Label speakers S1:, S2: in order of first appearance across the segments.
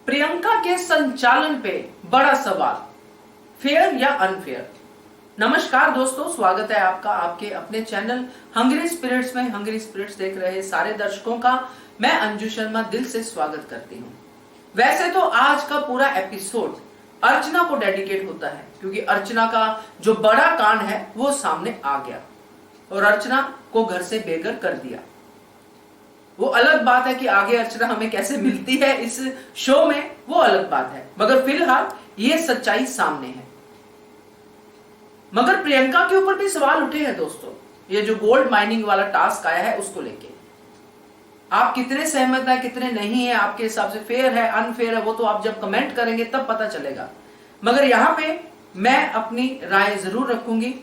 S1: प्रियंका के संचालन पे बड़ा सवाल, फेयर या अनफेयर। नमस्कार दोस्तों, स्वागत है आपका आपके अपने चैनल हंग्री स्पिरिट्स में। हंग्री स्पिरिट्स देख रहे सारे दर्शकों का मैं अंजू शर्मा दिल से स्वागत करती हूँ। वैसे तो आज का पूरा एपिसोड अर्चना को डेडिकेट होता है, क्योंकि अर्चना का जो बड़ा कांड है वो सामने आ गया और अर्चना को घर से बेघर कर दिया। वो अलग बात है कि आगे अर्चना हमें कैसे मिलती है इस शो में, वो अलग बात है, मगर फिलहाल ये सच्चाई सामने है। मगर प्रियंका के ऊपर भी सवाल उठे हैं दोस्तों। ये जो गोल्ड माइनिंग वाला टास्क आया है उसको लेके आप कितने सहमत है, कितने नहीं है, आपके हिसाब से फेयर है अनफेयर है, वो तो आप जब कमेंट करेंगे तब पता चलेगा। मगर यहां पे मैं अपनी राय जरूर रखूंगी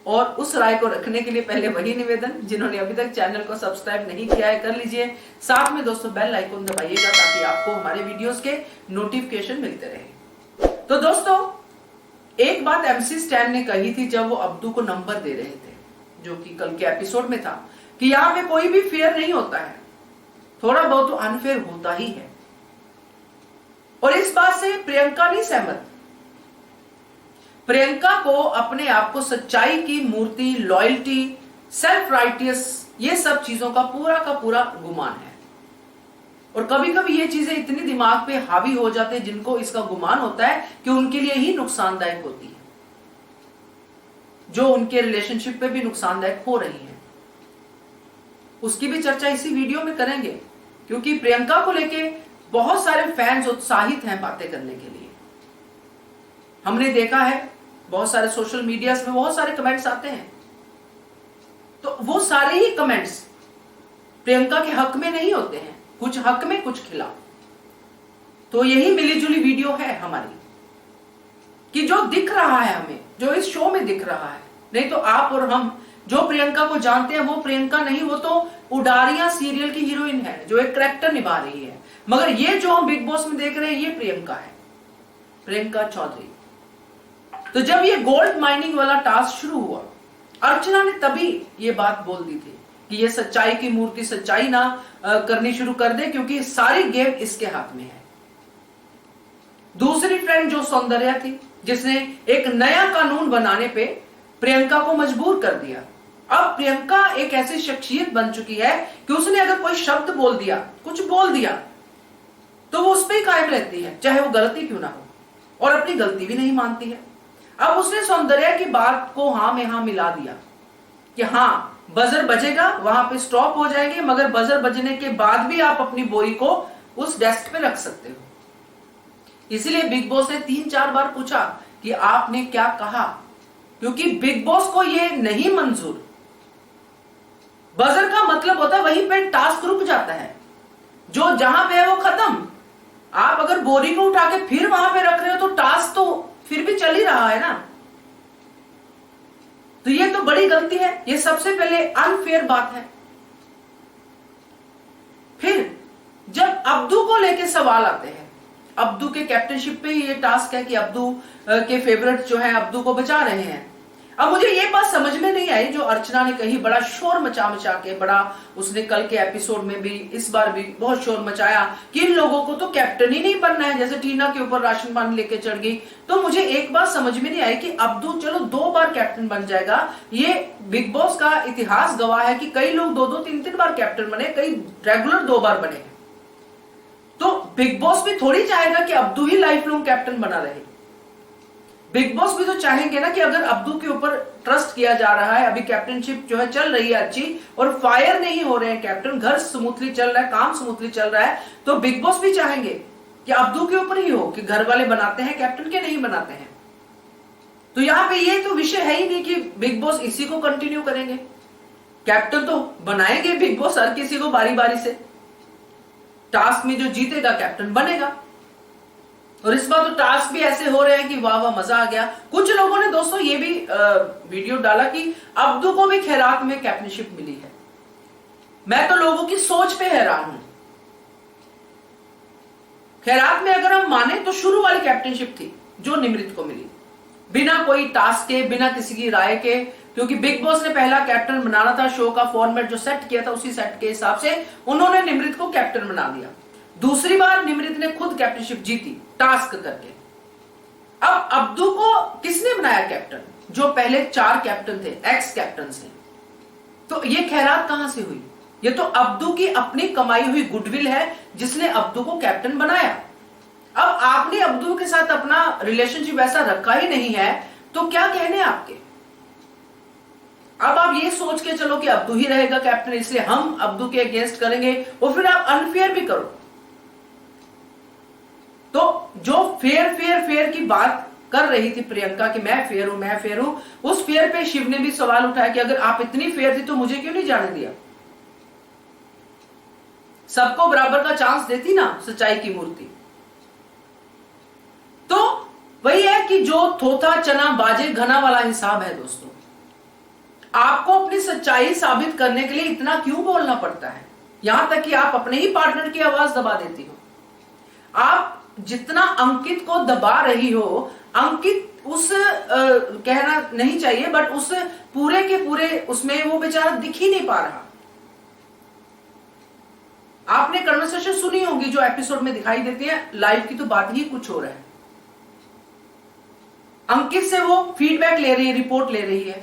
S1: और उस राय को रखने के लिए पहले वही निवेदन, जिन्होंने अभी तक चैनल को सब्सक्राइब नहीं किया है कर लीजिए। साथ में दोस्तों बेल आइकन दबाइएगा ताकि आपको हमारे वीडियोस के नोटिफिकेशन मिलते रहे। तो दोस्तों एक बात MC स्टैन ने कही थी जब वो अब्दू को नंबर दे रहे थे, जो कि कल के एपिसोड में था, कि यहाँ पे कोई भी फेयर नहीं होता है, थोड़ा बहुत तो अनफेयर होता ही है। और इस बात से प्रियंका नहीं सहमत। प्रियंका को अपने आप को सच्चाई की मूर्ति, लॉयल्टी, सेल्फ राइटियस, ये सब चीजों का पूरा गुमान है। और कभी कभी ये चीजें इतनी दिमाग पे हावी हो जाते हैं जिनको इसका गुमान होता है कि उनके लिए ही नुकसानदायक होती है, जो उनके रिलेशनशिप पे भी नुकसानदायक हो रही है। उसकी भी चर्चा इसी वीडियो में करेंगे, क्योंकि प्रियंका को लेके बहुत सारे फैंस उत्साहित हैं बातें करने के लिए। हमने देखा है बहुत सारे सोशल मीडिया में बहुत सारे कमेंट्स आते हैं, तो वो सारे ही कमेंट्स प्रियंका के हक में नहीं होते हैं, कुछ हक में कुछ खिलाफ। तो यही मिलीजुली वीडियो है हमारी, कि जो दिख रहा है हमें, जो इस शो में दिख रहा है, नहीं तो आप और हम जो प्रियंका को जानते हैं वो प्रियंका नहीं, वो तो उडारियां सीरियल की हीरोइन है जो एक करैक्टर निभा रही है। मगर ये जो हम बिग बॉस में देख रहे हैं ये प्रियंका है, प्रियंका चौधरी। तो जब ये गोल्ड माइनिंग वाला टास्क शुरू हुआ, अर्चना ने तभी ये बात बोल दी थी कि ये सच्चाई की मूर्ति सच्चाई ना करनी शुरू कर दे, क्योंकि सारी गेम इसके हाथ में है। दूसरी फ्रेंड जो सौंदर्या थी, जिसने एक नया कानून बनाने पे प्रियंका को मजबूर कर दिया। अब प्रियंका एक ऐसी शख्सियत बन चुकी है कि उसने अगर कोई शब्द बोल दिया, कुछ बोल दिया, तो वो उस पर ही कायम रहती है, चाहे वो गलती क्यों ना हो, और अपनी गलती भी नहीं मानती है। अब उसने सौंदर्या की बात को हाँ में हाँ मिला दिया कि हाँ बजर बजेगा, वहां पे स्टॉप हो जाएंगे, मगर बजर बजने के बाद भी आप अपनी बोरी को उस डेस्क पे रख सकते हो। इसलिए बिग बॉस ने 3-4 बार पूछा कि आपने क्या कहा, क्योंकि बिग बॉस को ये नहीं मंजूर। बजर का मतलब होता है वहीं पे टास्क रुक जाता है, जो जहां पे है वो खत्म। आप अगर बोरी को उठा के फिर वहां पे रख रहे हो तो टास्क तो फिर भी चल ही रहा है ना। तो ये तो बड़ी गलती है, ये सबसे पहले अनफेयर बात है। फिर जब अब्दू को लेके सवाल आते हैं, अब्दू के कैप्टनशिप पे ये टास्क है कि अब्दू के फेवरेट जो है अब्दू को बचा रहे हैं। अब मुझे ये बात समझ में नहीं आई जो अर्चना ने कही, बड़ा शोर मचा के, बड़ा उसने कल के एपिसोड में भी इस बार भी बहुत शोर मचाया कि इन लोगों को तो कैप्टन ही नहीं बनना है, जैसे टीना के ऊपर राशन पानी लेके चढ़ गई। तो मुझे एक बात समझ में नहीं आई कि अब्दू चलो 2 बार कैप्टन बन जाएगा, ये बिग बॉस का इतिहास गवाह है कि कई लोग 2-2, 3-3 बार कैप्टन बने, कई रेगुलर 2 बार बने। तो बिग बॉस भी थोड़ी चाहेगा कि अब्दू ही लाइफ लॉन्ग कैप्टन बना रहे। बिग बॉस भी तो चाहेंगे ना कि अगर अब्दू के ऊपर ट्रस्ट किया जा रहा है, अभी कैप्टनशिप जो है चल रही है अच्छी और फायर नहीं हो रहे हैं कैप्टन, घर स्मूथली चल रहा है, काम स्मूथली चल रहा है, तो बिग बॉस भी चाहेंगे कि अब्दू के ऊपर ही हो, कि घर वाले बनाते हैं कैप्टन के नहीं बनाते हैं। तो यहां पे ये तो विषय है ही नहीं कि बिग बॉस इसी को कंटिन्यू करेंगे, कैप्टन तो बनाएंगे बिग बॉस हर किसी को बारी बारी से। टास्क में जो जीतेगा कैप्टन बनेगा। और इस बार तो टास्क भी ऐसे हो रहे हैं कि वाह वाह मजा आ गया। कुछ लोगों ने दोस्तों ये भी वीडियो डाला कि अब्दू को भी खैरात में कैप्टनशिप मिली है। मैं तो लोगों की सोच पे हैरान हूं। खैरात में अगर हम माने तो शुरू वाली कैप्टनशिप थी जो निमृत को मिली, बिना कोई टास्क के, बिना किसी की राय के, क्योंकि बिग बॉस ने पहला कैप्टन बनाना था, शो का फॉर्मेट जो सेट किया था उसी सेट के हिसाब से उन्होंने निमृत को कैप्टन बना दिया। दूसरी बार निमृत ने खुद कैप्टनशिप जीती टास्क करके। अब अब्दू को किसने बनाया कैप्टन? जो पहले 4 कैप्टन थे, एक्स कैप्टन थे। तो ये खैरात कहां से हुई? ये तो अब्दू की अपनी कमाई हुई गुडविल है जिसने अब्दू को कैप्टन बनाया। अब आपने अब्दू के साथ अपना रिलेशनशिप ऐसा रखा ही नहीं है तो क्या कहने आपके? अब आप ये सोच के चलो कि अब्दू ही रहेगा कैप्टन, इसलिए हम अब्दू के अगेंस्ट करेंगे, और फिर आप अनफेयर भी करो। तो जो फेयर की बात कर रही थी प्रियंका कि मैं फेयर हूं, उस फेयर पे शिव ने भी सवाल उठाया कि अगर आप इतनी फेयर थी तो मुझे क्यों नहीं जाने दिया? सबको बराबर का चांस देती ना सच्चाई की मूर्ति। तो वही है कि जो थोथा चना बाजे घना वाला हिसाब है दोस्तों। आपको अपनी सच्चाई साबित करने के लिए इतना क्यों बोलना पड़ता है? यहां तक कि आप अपने ही पार्टनर की आवाज दबा देती हो। आप जितना अंकित को दबा रही हो, अंकित उस कहना नहीं चाहिए बट उस पूरे के पूरे उसमें वो बेचारा दिख ही नहीं पा रहा। आपने कन्वर्सेशन सुनी होगी जो एपिसोड में दिखाई देती है, लाइव की तो बात ही कुछ हो रहा है। अंकित से वो फीडबैक ले रही है, रिपोर्ट ले रही है,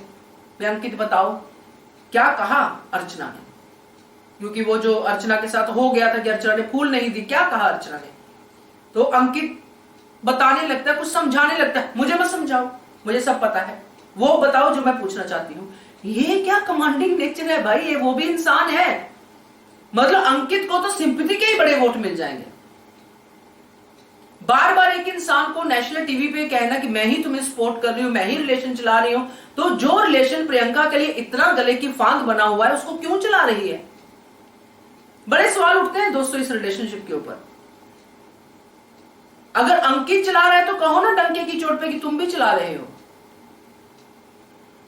S1: मैं अंकित बताओ क्या कहा अर्चना ने, क्योंकि वो जो अर्चना के साथ हो गया था कि अर्चना ने फूल नहीं दी, क्या कहा अर्चना ने? तो अंकित बताने लगता है, कुछ समझाने लगता है, मुझे मत समझाओ, मुझे सब पता है, वो बताओ जो मैं पूछना चाहती हूं। ये क्या कमांडिंग नेचर है भाई, ये वो भी इंसान है। मतलब अंकित को तो सिंपैथी के ही बड़े वोट मिल जाएंगे। बार बार एक इंसान को नेशनल टीवी पे कहना कि मैं ही तुम्हें सपोर्ट कर रही हूं, मैं ही रिलेशन चला रही हूं, तो जो रिलेशन प्रियंका के लिए इतना गले की फांद बना हुआ है उसको क्यों चला रही है? बड़े सवाल उठते हैं दोस्तों इस रिलेशनशिप के ऊपर। अगर अंकित चला रहा है तो कहो ना डंके की चोट पे कि तुम भी चला रहे हो।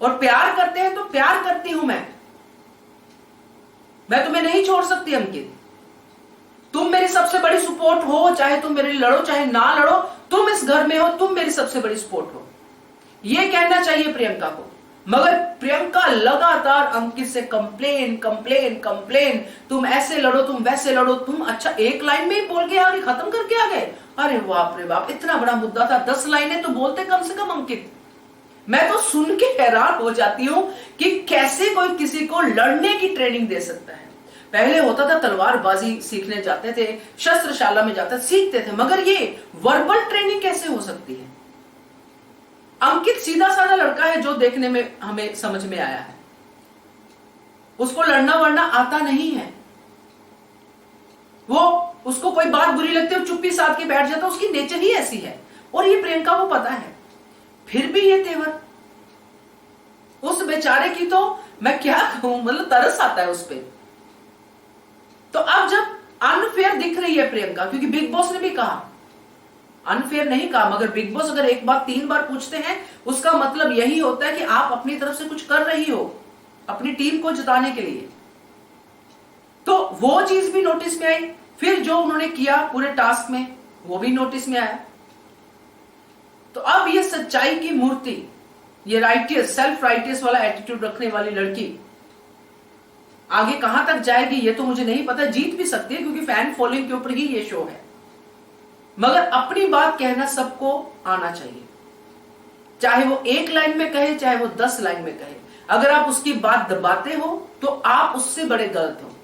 S1: और प्यार करते हैं तो प्यार करती हूं मैं तुम्हें नहीं छोड़ सकती अंकित। तुम मेरी सबसे बड़ी सपोर्ट हो, चाहे तुम मेरे लिए लड़ो चाहे ना लड़ो, तुम इस घर में हो, तुम मेरी सबसे बड़ी सपोर्ट हो, ये कहना चाहिए प्रियंका को। मगर प्रियंका लगातार अंकित से कंप्लेन, तुम ऐसे लड़ो, तुम वैसे लड़ो, तुम अच्छा एक लाइन में ही बोल के आगे खत्म करके आ गए। अरे बाप रे बाप, इतना बड़ा मुद्दा था, 10 लाइनें तो बोलते कम से कम अंकित। मैं तो सुन के हैरान हो जाती हूं कि कैसे कोई किसी को लड़ने की ट्रेनिंग दे सकता है। पहले होता था तलवारबाजी सीखने जाते थे, शस्त्रशाला में जाते सीखते थे, मगर ये वर्बल ट्रेनिंग कैसे हो सकती है? अंकित सीधा साधा लड़का है जो देखने में हमें समझ में आया है, उसको लड़ना वड़ना आता नहीं है। वो उसको कोई बात बुरी लगती है चुप्पी साध के बैठ जाता, उसकी नेचर ही ऐसी है। और ये प्रियंका को पता है, फिर भी ये तेवर उस बेचारे की, तो मैं क्या कहूं, मतलब तरस आता है उस पर। तो अब जब अनफेयर दिख रही है प्रियंका, क्योंकि बिग बॉस ने भी कहा, अनफेयर नहीं कहा, मगर बिग बॉस अगर एक बात 3 बार पूछते हैं उसका मतलब यही होता है कि आप अपनी तरफ से कुछ कर रही हो अपनी टीम को जिताने के लिए। तो वो चीज भी नोटिस में आई, फिर जो उन्होंने किया पूरे टास्क में वो भी नोटिस में आया। तो अब ये सच्चाई की मूर्ति, ये राइटियस, सेल्फ राइटियस वाला एटीट्यूड रखने वाली लड़की आगे कहां तक जाएगी ये तो मुझे नहीं पता। जीत भी सकती है क्योंकि फैन फॉलोइंग के ऊपर ही ये शो है, मगर अपनी बात कहना सबको आना चाहिए, चाहे वो 1 लाइन में कहे चाहे वो 10 लाइन में कहे। अगर आप उसकी बात दबाते हो तो आप उससे बड़े गलत हो।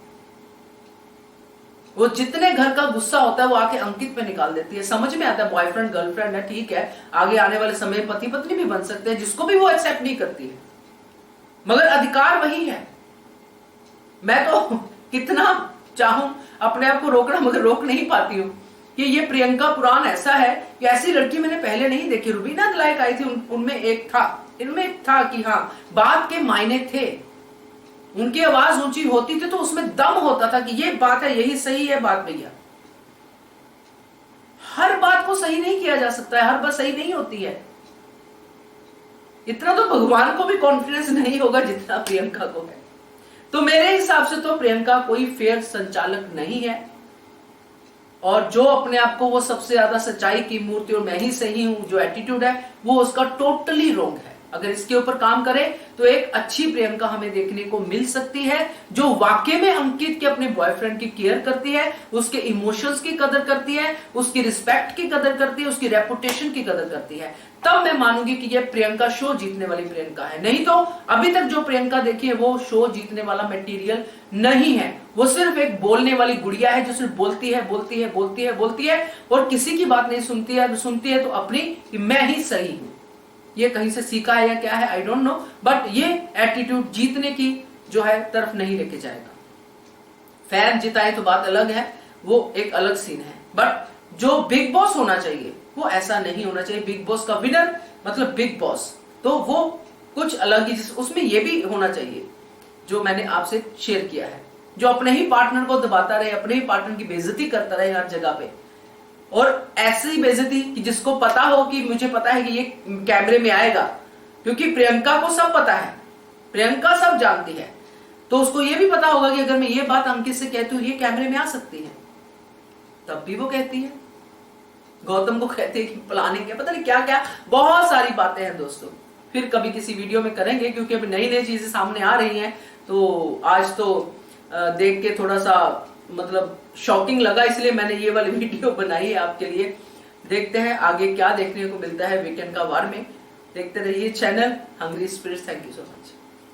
S1: वो जितने घर का गुस्सा होता है वो आके अंकित पे निकाल देती है। समझ में आता है बॉयफ्रेंड गर्लफ्रेंड है, ठीक है, आगे आने वाले समय पति पत्नी भी बन सकते हैं, जिसको भी वो एक्सेप्ट नहीं करती है, मगर अधिकार वही है। मैं तो कितना चाहूं अपने आप को रोकना, मगर रोक नहीं पाती हूं कि ये प्रियंका पुराण ऐसा है कि ऐसी लड़की मैंने पहले नहीं देखी। रुबीना लायक आई थी, उनमें एक था, इनमें एक था कि हाँ बात के मायने थे, उनकी आवाज ऊंची होती थी तो उसमें दम होता था कि ये बात है, यही सही है बात भैया। हर बात को सही नहीं किया जा सकता है, हर बात सही नहीं होती है। इतना तो भगवान को भी कॉन्फिडेंस नहीं होगा जितना प्रियंका को है। तो मेरे हिसाब से तो प्रियंका कोई फेयर संचालक नहीं है, और जो अपने आप को वो सबसे ज्यादा सच्चाई की मूर्ति और मैं ही सही हूं जो एटीट्यूड है वो उसका टोटली रॉन्ग है। अगर इसके ऊपर काम करें तो एक अच्छी प्रियंका हमें देखने को मिल सकती है, जो वाकई में अंकित के अपने बॉयफ्रेंड की केयर करती है, उसके इमोशंस की कदर करती है, उसकी रिस्पेक्ट की कदर करती है, उसकी रेपुटेशन की कदर करती है। तब मैं मानूंगी कि यह प्रियंका शो जीतने वाली प्रियंका है। नहीं तो अभी तक जो प्रियंका देखी है वो शो जीतने वाला मटेरियल नहीं है। वो सिर्फ एक बोलने वाली गुड़िया है जो सिर्फ बोलती है बोलती है बोलती है बोलती है और किसी की बात नहीं सुनती है। सुनती है तो अपनी कि मैं ही सही हूं। ये कहीं से सीखा है या क्या है आई डोंट नो, बट ये एटीट्यूड जीतने की जो है तरफ नहीं लेके जाएगा। फैन जिताए तो बात अलग है, वो एक अलग सीन है, बट जो बिग बॉस होना चाहिए वो ऐसा नहीं होना चाहिए। बिग बॉस का विनर मतलब बिग बॉस, तो वो कुछ अलग ही, उसमें ये भी होना चाहिए जो मैंने आपसे शेयर किया है, जो अपने ही पार्टनर को दबाता रहे, अपने ही पार्टनर की बेइज्जती करता रहे हर जगह पे, और ऐसी बेइज्जती कि जिसको पता हो कि मुझे पता है कि ये कैमरे में आएगा, क्योंकि प्रियंका को सब पता है, प्रियंका सब जानती है, तो उसको ये भी पता होगा कि अगर मैं ये बात अंकित से कहती हूं ये कैमरे में आ सकती है, तब भी वो कहती है। गौतम को कहते हैं कि प्लानिंग है, पता नहीं क्या क्या, बहुत सारी बातें हैं दोस्तों। फिर कभी किसी वीडियो में करेंगे, क्योंकि अभी नई नई चीजें सामने आ रही हैं, तो आज तो देख के थोड़ा सा मतलब शॉकिंग लगा, इसलिए मैंने ये वाली वीडियो बनाई है आपके लिए। देखते हैं आगे क्या देखने को मिलता है वीकेंड का वार में। देखते रहिए channel hungry spirits. Thank you so much.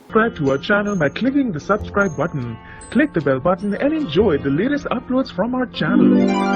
S2: Subscribe to our channel by clicking the subscribe button. Click the bell button and enjoy the latest uploads from our channel.